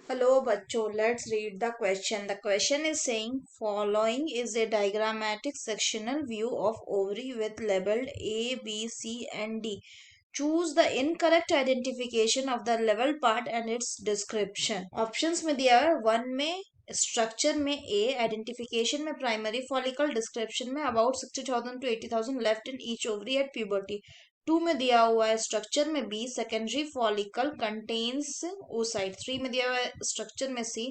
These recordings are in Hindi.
Hello, bachcho. Let's read the question. The question is saying following is a diagrammatic sectional view of ovary with labeled A, B, C and D. Choose the incorrect identification of the level part and its description. Options में दिया है 1 में स्ट्रक्चर में A, आइडेंटिफिकेशन में प्राइमरी फॉलिकल, डिस्क्रिप्शन में about 60,000 to 80,000 left in each ovary at puberty. 2 में दिया हुआ है स्ट्रक्चर में B, secondary follicle contains oocyte। 3 में दिया हुआ है स्ट्रक्चर में सी,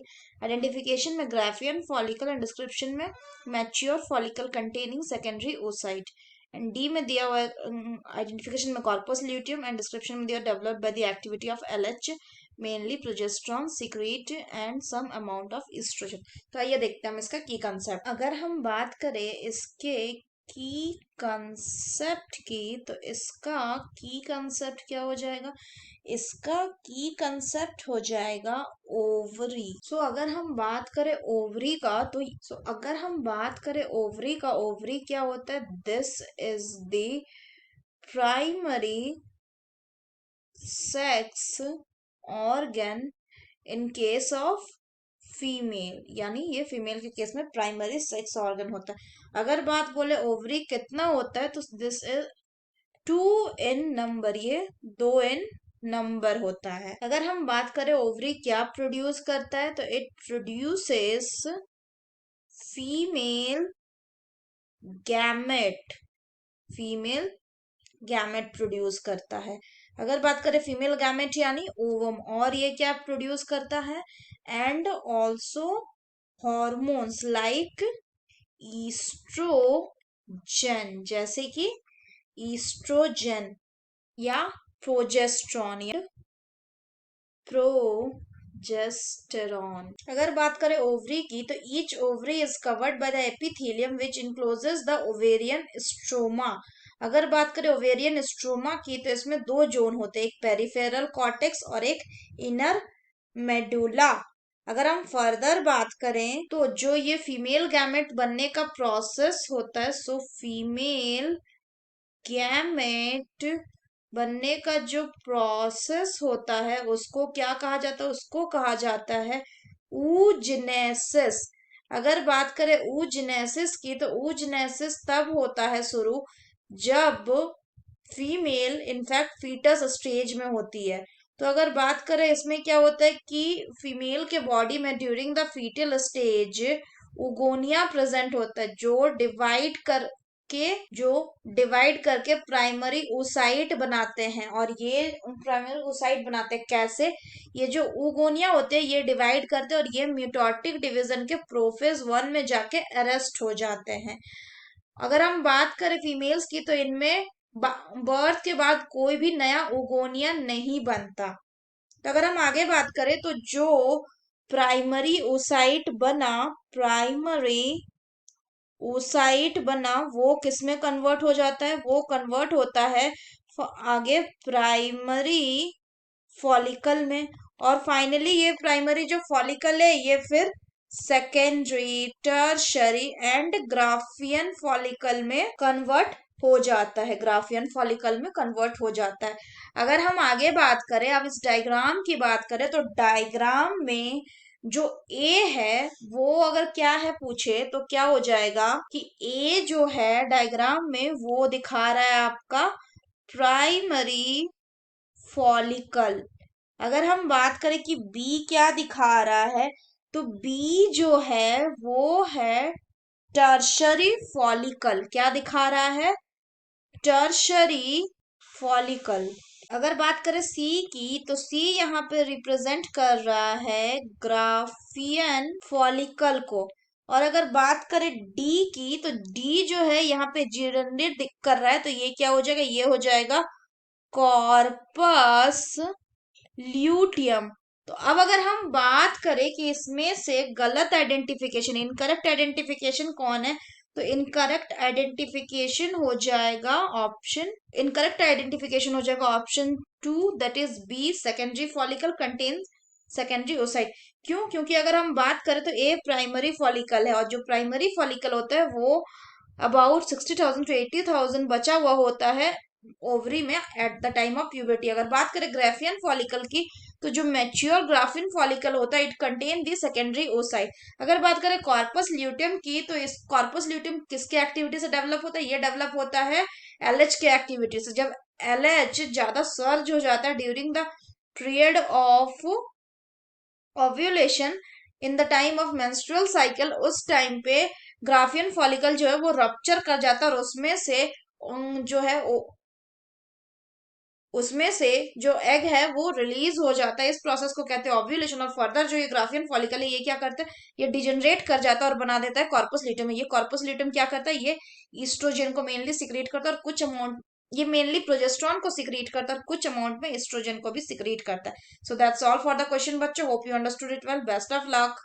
आइडेंटिफिकेशन में ग्राफियन फॉलिकल एंड डिस्क्रिप्शन में mature follicle containing secondary oocyte। And D में दिया हुआ है आइडेंटिफिकेशन में कॉर्पस ल्यूटियम एंड डिस्क्रिप्शन में दिया developed by the activity of LH mainly progesterone secrete and some amount of estrogen. तो आइए देखते हैं हम इसका की कंसेप्ट। अगर हम बात करें इसके की कंसेप्ट की, तो इसका की कंसेप्ट क्या हो जाएगा? इसका की कंसेप्ट हो जाएगा ओवरी। अगर हम बात करें ओवरी का, तो अगर हम बात करें ओवरी का, ओवरी क्या होता है? This is the primary sex organ in case of female, यानी ये फीमेल के केस में प्राइमरी सेक्स ऑर्गन होता है। अगर बात बोले ओवरी कितना होता है, तो दिस इज 2 इन नंबर, ये 2 इन नंबर होता है। अगर हम बात करें ओवरी क्या प्रोड्यूस करता है, तो it produces female gamete, female gamete produce करता है। अगर बात करें फीमेल गैमेट यानी ओवम, और ये क्या प्रोड्यूस करता है? And also hormones like estrogen, जैसे कि ईस्ट्रोजन या प्रोजेस्ट्रॉन या प्रोजेस्टेरॉन। अगर बात करें ओवरी की, तो each ovary is covered by the epithelium which encloses the ovarian stroma. अगर बात करें ओवेरियन स्ट्रोमा की, तो इसमें 2 जोन होते हैं, एक पेरिफेरल कॉर्टेक्स और एक इनर मेडुला। अगर हम फर्दर बात करें, तो जो ये फीमेल गैमेट बनने का प्रोसेस होता है, फीमेल गैमेट बनने का जो प्रोसेस होता है उसको क्या कहा जाता है? उसको कहा जाता है ऊजेनेसिस। अगर बात करें ऊजेनेसिस की, तो ऊजेनेसिस तब होता है शुरू जब फीमेल इनफैक्ट फीटस स्टेज में होती है। तो अगर बात करें इसमें क्या होता है कि फीमेल के बॉडी में during the fetal stage oogonia present होता है, जो डिवाइड करके प्राइमरी oocyte बनाते हैं। और ये प्राइमरी oocyte बनाते हैं कैसे? ये जो उगोनिया होते हैं ये डिवाइड करते हैं और ये म्यूटोटिक डिवीजन के प्रोफेज 1 में जाके अरेस्ट हो जाते हैं। अगर हम बात करें फीमेल्स की, तो इनमें बर्थ के बाद कोई भी नया उगोनिया नहीं बनता। तो अगर हम आगे बात करें, तो जो प्राइमरी oocyte बना, प्राइमरी oocyte बना, वो किस में कन्वर्ट हो जाता है? वो कन्वर्ट होता है आगे प्राइमरी फॉलिकल में, और फाइनली ये प्राइमरी जो फॉलिकल है ये फिर secondary, tertiary and Graafian follicle में कन्वर्ट हो जाता है, ग्राफियन फॉलिकल में कन्वर्ट हो जाता है। अगर हम आगे बात करें, अब इस डायग्राम की बात करें, तो डायग्राम में जो ए है वो अगर क्या है पूछे, तो क्या हो जाएगा कि ए जो है डायग्राम में वो दिखा रहा है आपका प्राइमरी फॉलिकल। अगर हम बात करें कि बी क्या दिखा रहा है, तो बी जो है वो है टर्शरी फॉलिकल। क्या दिखा रहा है? Tertiary follicle. अगर बात करें सी की, तो सी यहाँ पे रिप्रेजेंट कर रहा है ग्राफियन फॉलिकल को। और अगर बात करें डी की, तो डी जो है यहाँ पे जीरेंडेड कर रहा है, तो ये क्या हो जाएगा? ये हो जाएगा कॉर्पस ल्यूटियम। तो अब अगर हम बात करें कि इसमें से गलत आइडेंटिफिकेशन, इनकरेक्ट आइडेंटिफिकेशन कौन है, तो इनकरेक्ट आइडेंटिफिकेशन हो जाएगा ऑप्शन, इनकरेक्ट आइडेंटिफिकेशन हो जाएगा option 2, that is B, secondary follicle contains secondary oocyte। क्यों? क्योंकि अगर हम बात करें तो ए प्राइमरी फॉलिकल है, और जो प्राइमरी फॉलिकल होता है वो अबाउट 60,000 to 80,000 बचा हुआ होता है ओवरी में at the time of puberty. अगर बात करें ग्राफियन फॉलिकल की, तो जो मैच्योर ग्राफिन फॉलिकल होता है it contain the secondary oocyte. अगर बात करें कॉर्पस ल्यूटियम की, तो इस कॉर्पस ल्यूटियम किसके एक्टिविटी से डेवलप होता है? ये डेवलप होता है एलएच के एक्टिविटी से। जब एलएच ज्यादा सर्ज हो जाता है during the period of ovulation in the time of menstrual cycle, उस टाइम पे ग्राफियन फॉलिकल जो है वो रप्चर कर जाता है और उसमें से जो है उसमें से जो एग है वो रिलीज हो जाता है। इस प्रोसेस को कहते हैं ओव्यूलेशन। और फर्दर जो ये ग्राफियन फॉलिकल है ये क्या करता है? ये डिजेनरेट कर जाता है और बना देता है कॉर्पस ल्यूटियम। ये कॉर्पस ल्यूटियम क्या करता है? ये ईस्ट्रोजन को मेनली सिक्रीट करता है और कुछ अमाउंट, ये मेनली प्रोजेस्ट्रॉन को सिक्रीट करता है और कुछ अमाउंट में एस्ट्रोजन को भी सिक्रीट करता है। So that's all for the question बच्चों। Hope you understood it well. Best of luck.